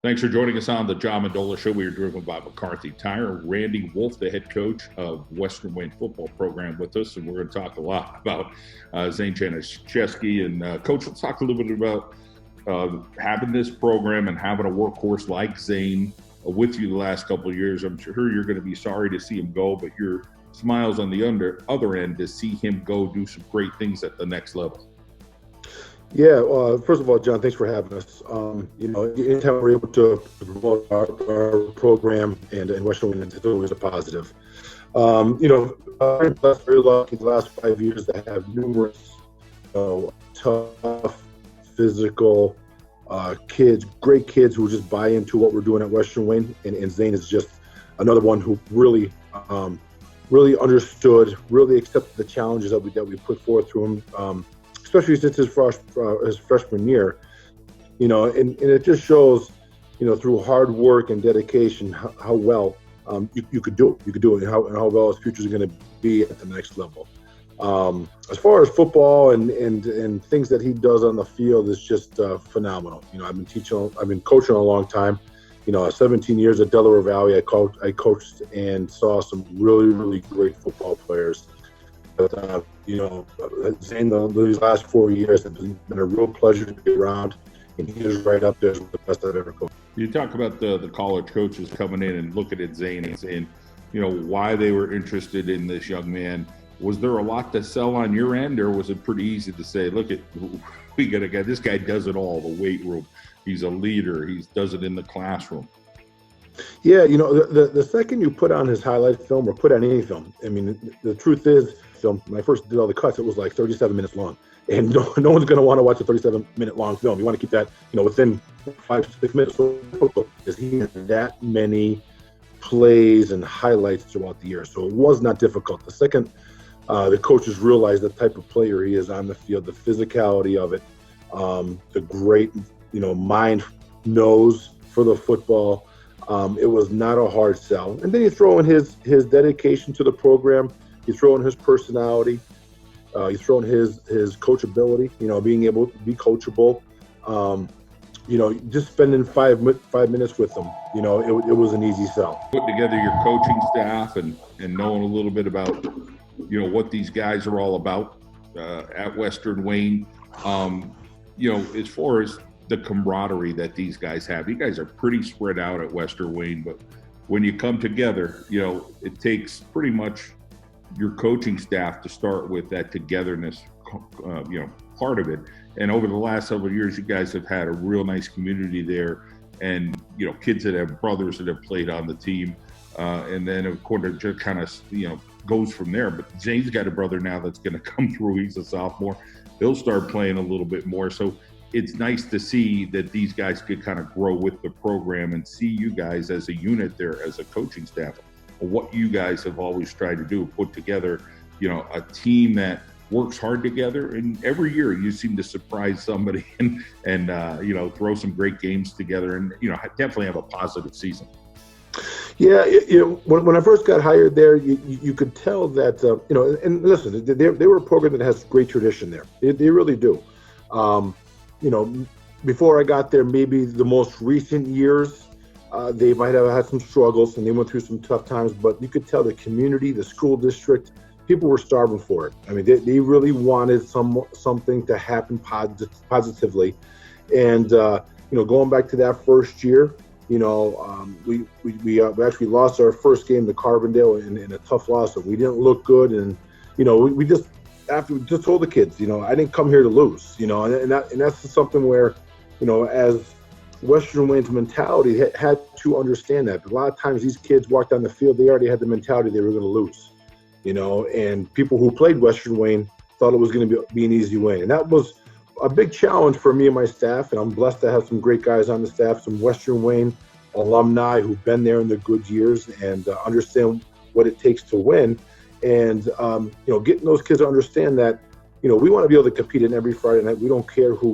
Thanks for joining us on the John Mendola Show. We are driven by McCarthy Tire. Randy Wolf, the head coach of Western Wayne football program, with us, and we're going to talk a lot about Zane Janiszewski. And Coach, let's talk a little bit about having this program and having a workhorse like Zane with you the last couple of years. I'm sure you're going to be sorry to see him go, but your smiles on the other end to see him go do some great things at the next level. Yeah, first of all, John, thanks for having us. Anytime we're able to promote our program and Western Wayne, it's always a positive. I'm very lucky the last 5 years to have numerous tough, physical kids, great kids who just buy into what we're doing at Western Wayne. And Zane is just another one who really understood, really accepted the challenges that we put forth to him. Especially since his freshman year, and it just shows, through hard work and dedication, how well you could do it. You could do it, and how well his future is going to be at the next level. As far as football and things that he does on the field is just phenomenal. I've been coaching a long time. 17 years at Delaware Valley, I coached and saw some really, really great football players. But, Zane, these last 4 years have been a real pleasure to be around, and he is right up there with the best I've ever coached. You talk about the college coaches coming in and looking at Zane and saying, why they were interested in this young man. Was there a lot to sell on your end, or was it pretty easy to say, look, we got a guy, this guy does it all, the weight room. He's a leader. He does it in the classroom. Yeah, the second you put on his highlight film or put on any film, I mean, the truth is, film, when I first did all the cuts, it was like 37 minutes long. And no one's going to want to watch a 37-minute long film. You want to keep that, within 5-6 minutes. Because he had that many plays and highlights throughout the year. So it was not difficult. The second the coaches realized the type of player he is on the field, the physicality of it, the great, mind knows for the football. It was not a hard sell. And then you throw in his dedication to the program. You throw in his personality. You throw in his coachability. Being able to be coachable. Just spending five minutes with him. It was an easy sell. Putting together your coaching staff and knowing a little bit about what these guys are all about at Western Wayne. As far as the camaraderie that these guys have, you guys are pretty spread out at Western Wayne, but when you come together, it takes pretty much your coaching staff to start with that togetherness, part of it. And over the last several years, you guys have had a real nice community there, and kids that have brothers that have played on the team, and then of course it just kind of goes from there. But Zane's got a brother now that's going to come through. He's a sophomore. He'll start playing a little bit more. So it's nice to see that these guys could kind of grow with the program and see you guys as a unit there, as a coaching staff. What you guys have always tried to do, put together, a team that works hard together. And every year you seem to surprise somebody and throw some great games together and, definitely have a positive season. Yeah, when I first got hired there, you could tell that, and listen, they were a program that has great tradition there. They really do. Before I got there, maybe the most recent years, they might have had some struggles and they went through some tough times, but you could tell the community, the school district, people were starving for it. I mean, they really wanted something to happen positively. And, going back to that first year, we actually lost our first game to Carbondale in a tough loss. So we didn't look good. And, we just told the kids, I didn't come here to lose, and that's something where, as Western Wayne's mentality had to understand that. But a lot of times these kids walked on the field, they already had the mentality they were going to lose, and people who played Western Wayne thought it was going to be an easy win. And that was a big challenge for me and my staff, and I'm blessed to have some great guys on the staff, some Western Wayne alumni who've been there in the good years and understand what it takes to win. And, getting those kids to understand that, we want to be able to compete in every Friday night. We don't care who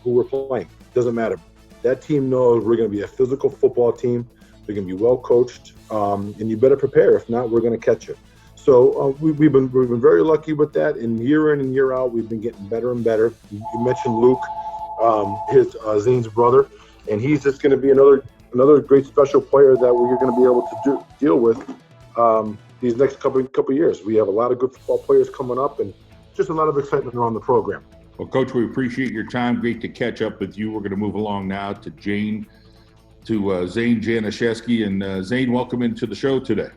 we're playing. It doesn't matter. That team knows we're going to be a physical football team. We're going to be well coached, and you better prepare. If not, we're going to catch you. So we've been very lucky with that. And year in and year out, we've been getting better and better. You mentioned Luke, Zane's brother, and he's just going to be another another great special player that we're going to be able to deal with these next couple of years. We have a lot of good football players coming up, and just a lot of excitement around the program. Well, Coach, we appreciate your time. Great to catch up with you. We're going to move along now to Zane Janiszewski. And Zane, welcome into the show today.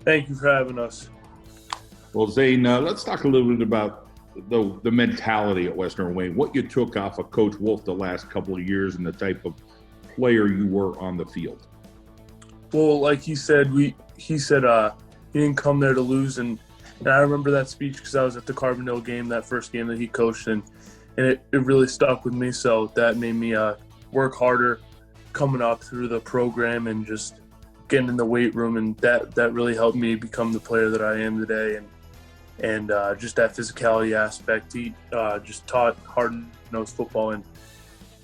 Thank you for having us. Well, Zane, let's talk a little bit about the mentality at Western Wayne, what you took off of Coach Wolf the last couple of years and the type of player you were on the field. Well, like he said, he said he didn't come there to lose, and I remember that speech because I was at the Carbondale game, that first game that he coached, and it really stuck with me. So that made me work harder coming up through the program and just getting in the weight room, and that really helped me become the player that I am today. And just that physicality aspect, he just taught hard-nosed football,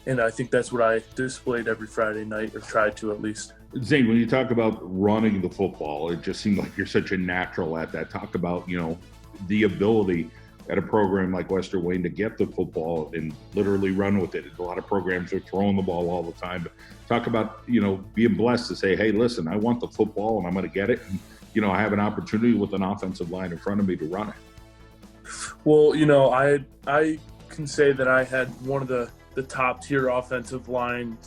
and I think that's what I displayed every Friday night, or tried to at least. Zane, when you talk about running the football, it just seemed like you're such a natural at that. Talk about, the ability at a program like Western Wayne to get the football and literally run with it. A lot of programs are throwing the ball all the time. But talk about, being blessed to say, hey, listen, I want the football and I'm going to get it. And, I have an opportunity with an offensive line in front of me to run it. Well, I can say that I had one of the top tier offensive line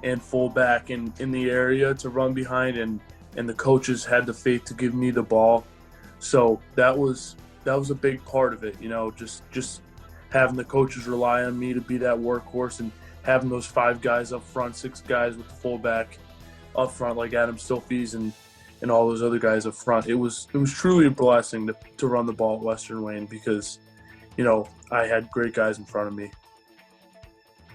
and fullback in the area to run behind, and the coaches had the faith to give me the ball. So that was a big part of it, just having the coaches rely on me to be that workhorse, and having those 5 guys up front, 6 guys with the fullback up front like Adam Stilfies and all those other guys up front. It was truly a blessing to run the ball at Western Wayne because, I had great guys in front of me.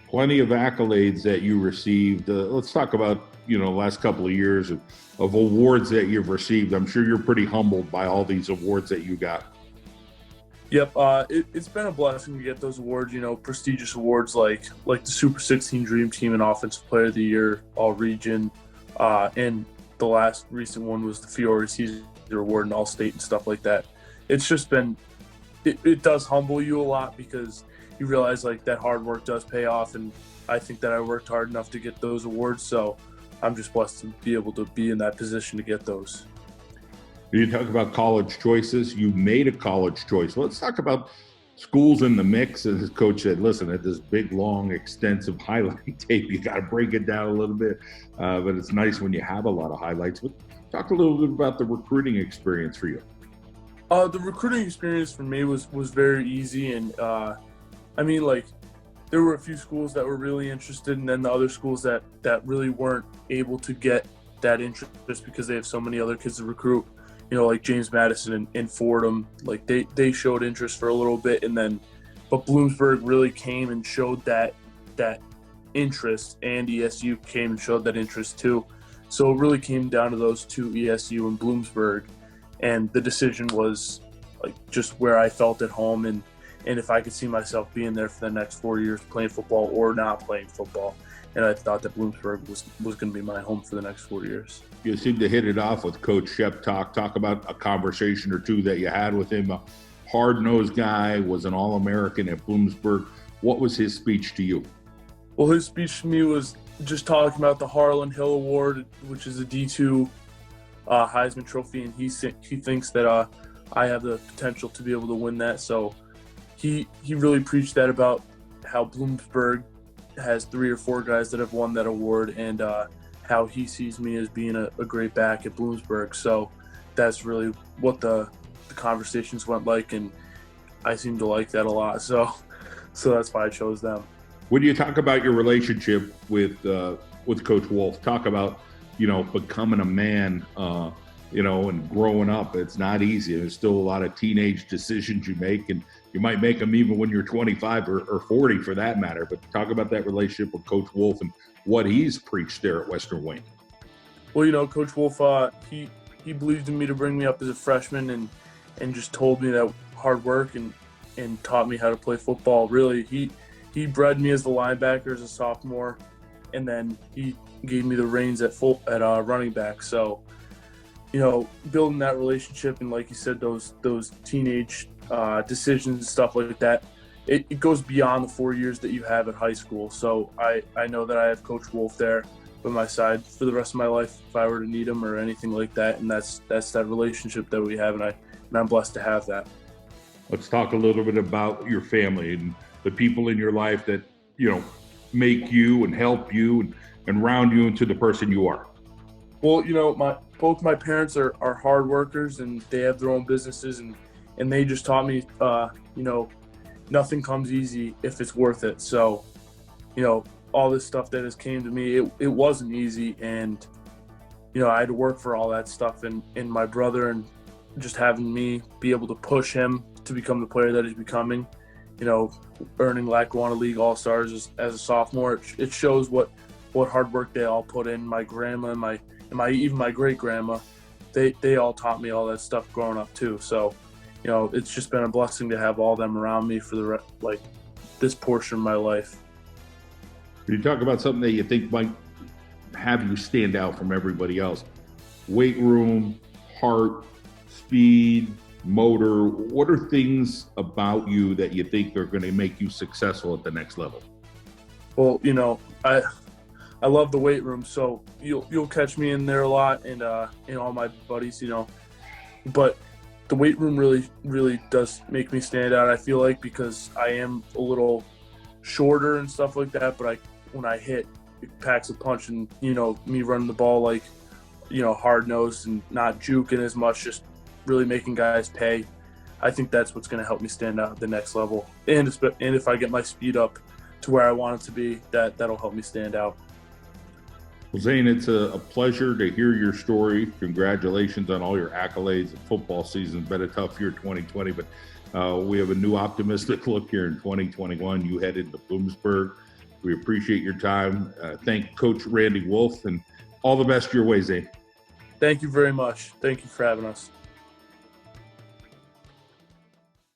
Plenty of accolades that you received. Let's talk about, last couple of years of awards that you've received. I'm sure you're pretty humbled by all these awards that you got. Yep, it's been a blessing to get those awards, prestigious awards like the Super 16 Dream Team and Offensive Player of the Year, All-Region, and the last recent one was the Fiore Caesar Award and All-State and stuff like that. It's just been it does humble you a lot because you realize that hard work does pay off, and I think that I worked hard enough to get those awards, so I'm just blessed to be able to be in that position to get those. You talk about college choices. You made a college choice. Let's talk about schools in the mix. As Coach said, listen, at this big, long, extensive highlight tape, you got to break it down a little bit, but it's nice when you have a lot of highlights. But talk a little bit about the recruiting experience for you. The recruiting experience for me was very easy, and there were a few schools that were really interested, and then the other schools that really weren't able to get that interest because they have so many other kids to recruit. Like James Madison and Fordham, they showed interest for a little bit, but Bloomsburg really came and showed that interest, and ESU came and showed that interest too. So it really came down to those two, ESU and Bloomsburg, and the decision was just where I felt at home and if I could see myself being there for the next 4 years playing football or not playing football. And I thought that Bloomsburg was going to be my home for the next 4 years. You seem to hit it off with Coach Shep. Talk about a conversation or two that you had with him. A hard-nosed guy, was an All-American at Bloomsburg. What was his speech to you? Well, his speech to me was just talking about the Harlan Hill Award, which is a D2 Heisman Trophy, and he thinks that I have the potential to be able to win that. So he really preached that about how Bloomsburg has 3 or 4 guys that have won that award, and how he sees me as being a great back at Bloomsburg. So that's really what the conversations went like, and I seem to like that a lot. So that's why I chose them. When you talk about your relationship with Coach Wolf, talk about becoming a man, and growing up. It's not easy. There's still a lot of teenage decisions you make, and you might make them even when you're 25 or 40 for that matter. But talk about that relationship with Coach Wolf and what he's preached there at Western Wayne. Well, Coach Wolf, he believed in me to bring me up as a freshman and just told me that hard work and taught me how to play football. Really, he bred me as the linebacker as a sophomore, and then he gave me the reins at running back. So, building that relationship, and like you said, those teenage decisions and stuff like that, it goes beyond the 4 years that you have at high school. So I know that I have Coach Wolf there my side for the rest of my life if I were to need them or anything like that. And that's that relationship that we have, and I'm blessed to have that. Let's talk a little bit about your family and the people in your life that, you know, make you and help you and round you into the person you are. Well, you know, both my parents are hard workers, and they have their own businesses, and they just taught me, you know, nothing comes easy if it's worth it. So, you know, all this stuff that has came to me, it wasn't easy, and, you know, I had to work for all that stuff, and my brother, and just having me be able to push him to become the player that he's becoming, you know, earning Lackawanna League All-Stars as a sophomore, it shows what hard work they all put in. My grandma and even my great grandma, they all taught me all that stuff growing up too. So, you know, it's just been a blessing to have all them around me for this portion of my life. You talk about something that you think might have you stand out from everybody else. Weight room, heart, speed, motor. What are things about you that you think are going to make you successful at the next level? Well, you know, I love the weight room, so you'll catch me in there a lot, and all my buddies, you know. But the weight room really does make me stand out, I feel like, because I am a little shorter and stuff like that, but when I hit, it packs a punch, and, you know, me running the ball like, you know, hard-nosed and not juking as much, just really making guys pay. I think that's what's going to help me stand out at the next level. And if I get my speed up to where I want it to be, that'll help me stand out. Well, Zane, it's a pleasure to hear your story. Congratulations on all your accolades. The football season's been a tough year, 2020, but we have a new optimistic look here in 2021. You headed to Bloomsburg. We appreciate your time. Thank Coach Randy Wolf, and all the best your way, Zane. Thank you very much. Thank you for having us.